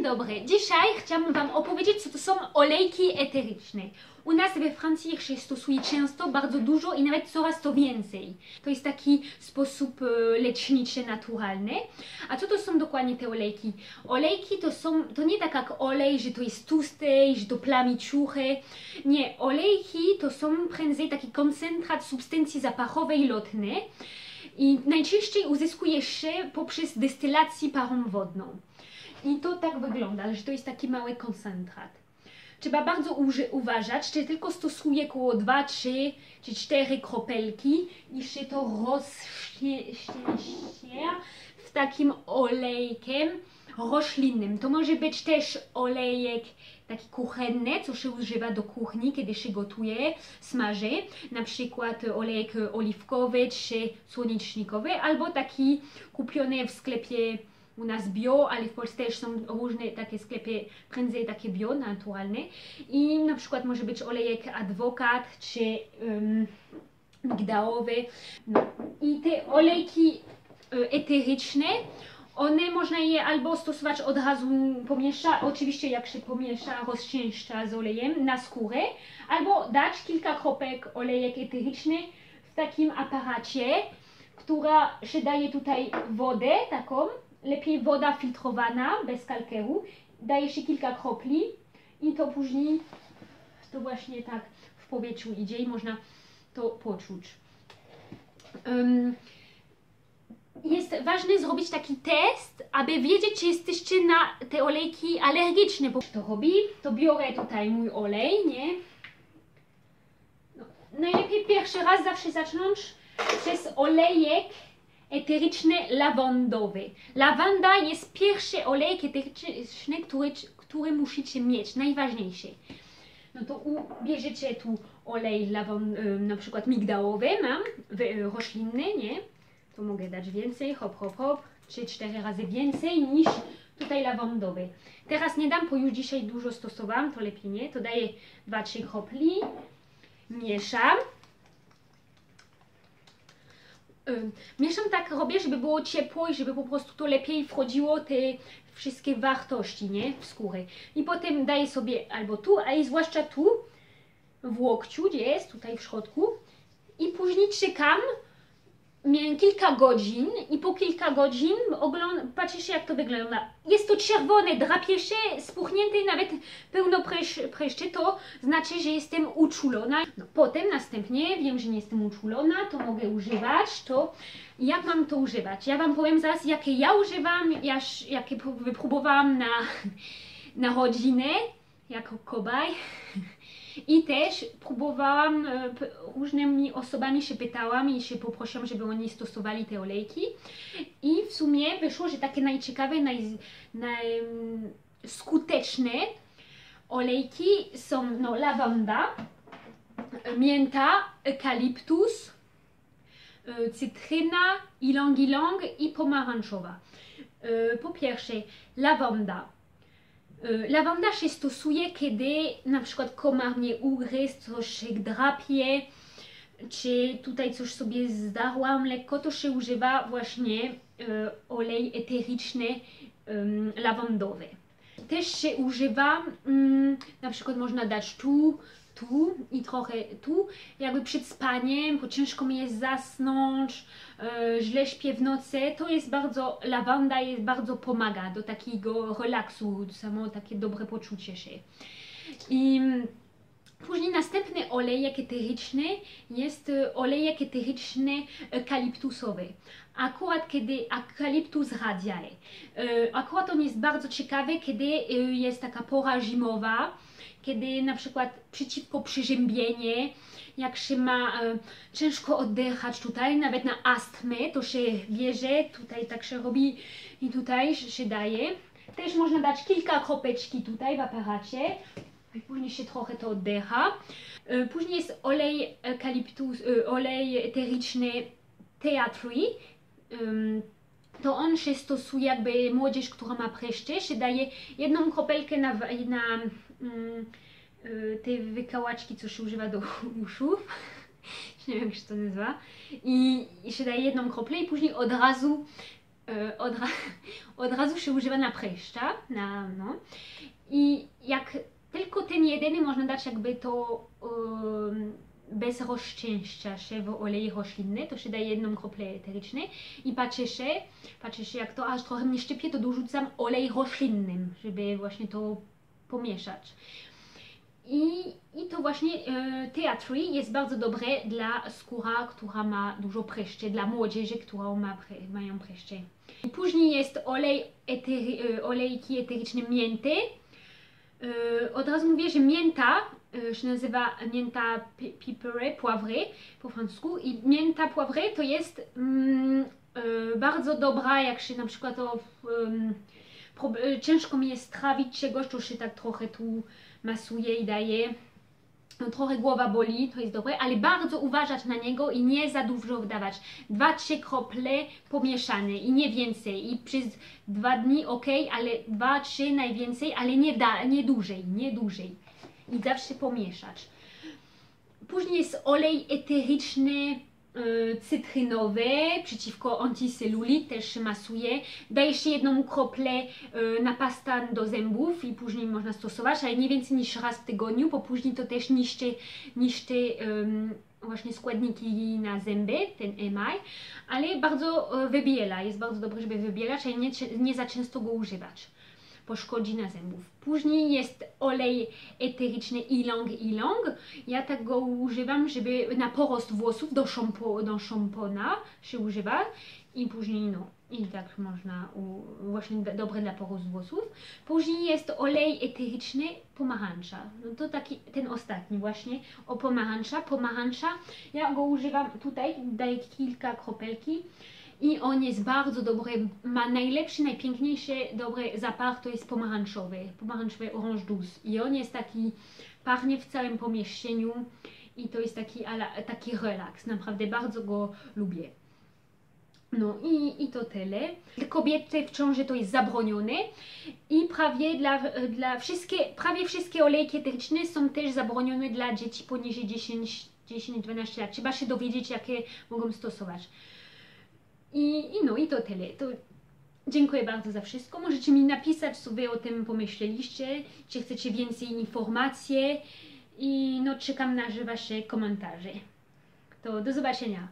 dobry, dzisiaj chciałabym Wam opowiedzieć, co to są olejki eteryczne. U nas we Francji ich się stosuje często, bardzo dużo i nawet coraz to więcej. To jest taki sposób leczniczy, naturalny. A co to są dokładnie te olejki? Olejki to nie tak jak olej, że to jest tłusty, że to plami ciuchy. Nie, olejki to są prędzej taki koncentrat substancji zapachowej lotnej i najczęściej uzyskuje się poprzez destylację parą wodną. I to tak wygląda, że to jest taki mały koncentrat. Trzeba bardzo uważać, że tylko stosuje około 2, 3 czy 4 kropelki i się to rozściecia w takim olejkiem roślinnym. To może być też olejek taki kuchenny, co się używa do kuchni, kiedy się gotuje, smaży. Na przykład olejek oliwkowy czy słonecznikowy, albo taki kupiony w sklepie u nas bio, ale w Polsce też są różne takie sklepy, prędzej takie bio, naturalne. I na przykład może być olejek adwokat czy migdałowy. No. I te olejki eteryczne, one można je albo stosować od razu pomiesza, oczywiście jak się pomiesza, rozcieńcza z olejem na skórę, albo dać kilka kropek olejek eteryczny w takim aparacie, która się daje tutaj wodę taką, lepiej woda filtrowana, bez kalkeru, daje się kilka kropli i to później to właśnie tak w powietrzu idzie i można to poczuć. Jest ważne zrobić taki test, aby wiedzieć, czy jesteście na te olejki alergiczne. Bo to robi, to biorę tutaj mój olej, nie? No, najlepiej pierwszy raz zawsze zacząć przez olejek eteryczny lawendowy. Lawanda jest pierwszy olejek eteryczny, który musicie mieć, najważniejszy. No to bierzecie tu olej na przykład migdałowy, mam, roślinny, nie? To mogę dać więcej, hop, hop, hop, 3-4 razy więcej niż tutaj lawendowy. Teraz nie dam, bo już dzisiaj dużo stosowałam, to lepiej nie. To daję 2-3 kropli, mieszam. Mieszam tak robię, żeby było ciepło i żeby po prostu to lepiej wchodziło te wszystkie wartości, nie? W skórę. I potem daję sobie albo tu, a i zwłaszcza tu, w łokciu, gdzie jest, tutaj w środku. I później czekam kilka godzin i po kilka godzin patrzycie, jak to wygląda. Jest to czerwone, drapie się, spuchnięte, nawet pełno preszczy, to znaczy, że jestem uczulona. No, potem następnie wiem, że nie jestem uczulona, to mogę używać. To jak mam to używać? Ja Wam powiem zaraz, jakie ja używam, jakie wypróbowałam na rodzinę, jako kobaj. I też próbowałam, różnymi osobami się pytałam i się poprosiłam, żeby oni stosowali te olejki. I w sumie wyszło, że takie najciekawe, najskuteczne olejki są no, lawanda, mięta, eukaliptus, cytryna, ilang-ilang i pomarańczowa. Po pierwsze, lawanda. Lawanda się stosuje, kiedy na przykład komar mnie ugryzł, coś się drapie, czy tutaj coś sobie zdarłam lekko, to się używa właśnie olej eteryczny lawendowy. Też się używa, na przykład można dać tu i trochę tu, jakby przed spaniem, bo ciężko mi jest zasnąć, źle śpię w nocy, to jest bardzo, lawanda bardzo pomaga do takiego relaksu, samo takie dobre poczucie się. I później następny olejek eteryczny jest olejek eteryczny eukaliptusowy. Akurat kiedy eukaliptus radiae. Akurat on jest bardzo ciekawy, kiedy jest taka pora zimowa, kiedy na przykład przeciwko przeziębienie, jak się ma ciężko oddychać tutaj, nawet na astmę, to się bierze, tutaj tak się robi i tutaj się daje. Też można dać kilka kropeczki tutaj w aparacie i później się trochę to oddycha. Później jest olej eukaliptus, olej eteryczny Tea Tree. To on się stosuje, jakby młodzież, która ma pryszcze, się daje jedną kropelkę na te wykałaczki, co się używa do uszów. Nie wiem, jak się to nazywa. I się daje jedną kroplę i później od razu od razu się używa na pryszcza, no. I jak tylko ten jedyny można dać jakby to bez rozczęszcza się w oleju roślinnym, to się daje jedną kroplę eteryczną i patrzę się jak to aż trochę mnie szczypie, to dorzucam olej roślinnym, żeby właśnie to pomieszać. I to właśnie Tea Tree jest bardzo dobre dla skóry, która ma dużo pryszczy, dla młodzieży, która mają pryszcze. Później jest olejki eteryczne mięty. Od razu mówię, że mięta się nazywa mięta poivrée po francusku i mięta poivrée to jest bardzo dobra, jak się na przykład ciężko mi jest trawić czegoś, to się tak trochę tu masuje i daje. Trochę głowa boli, to jest dobre, ale bardzo uważać na niego i nie za dużo wdawać. 2-3 krople pomieszane i nie więcej. I przez 2 dni ok, ale 2-3 najwięcej, ale nie dłużej. I zawsze pomieszać. Później jest olej eteryczny cytrynowy przeciwko antycelulit, też się masuje. Daje się jedną kroplę na pastę do zębów i później można stosować, ale nie więcej niż raz w tygodniu, bo później to też niszczy właśnie składniki na zęby, ten emaj, ale bardzo wybiela, jest bardzo dobry, żeby wybielać, ale nie za często go używać. Poszkodzi na zębów. Później jest olej eteryczny Ylang. Ja tak go używam, żeby na porost włosów do szampona się używa i później no i tak można właśnie dobre dla porostu włosów. Później jest olej eteryczny pomarańcza. No to taki ten ostatni właśnie o pomarańcza. Ja go używam tutaj, daję kilka kropelki. I on jest bardzo dobry, ma najlepszy, najpiękniejszy, dobry zapach, to jest pomarańczowy orange douce. I on jest taki, pachnie w całym pomieszczeniu i to jest taki relaks, naprawdę bardzo go lubię. No i to tyle. Dla kobiety w ciąży to jest zabronione i prawie prawie wszystkie olejki eteryczne są też zabronione dla dzieci poniżej 10-12 lat. Trzeba się dowiedzieć, jakie mogą stosować. I to tyle. To dziękuję bardzo za wszystko. Możecie mi napisać, co wy o tym pomyśleliście, czy chcecie więcej informacji i no czekam na wasze komentarze. To do zobaczenia.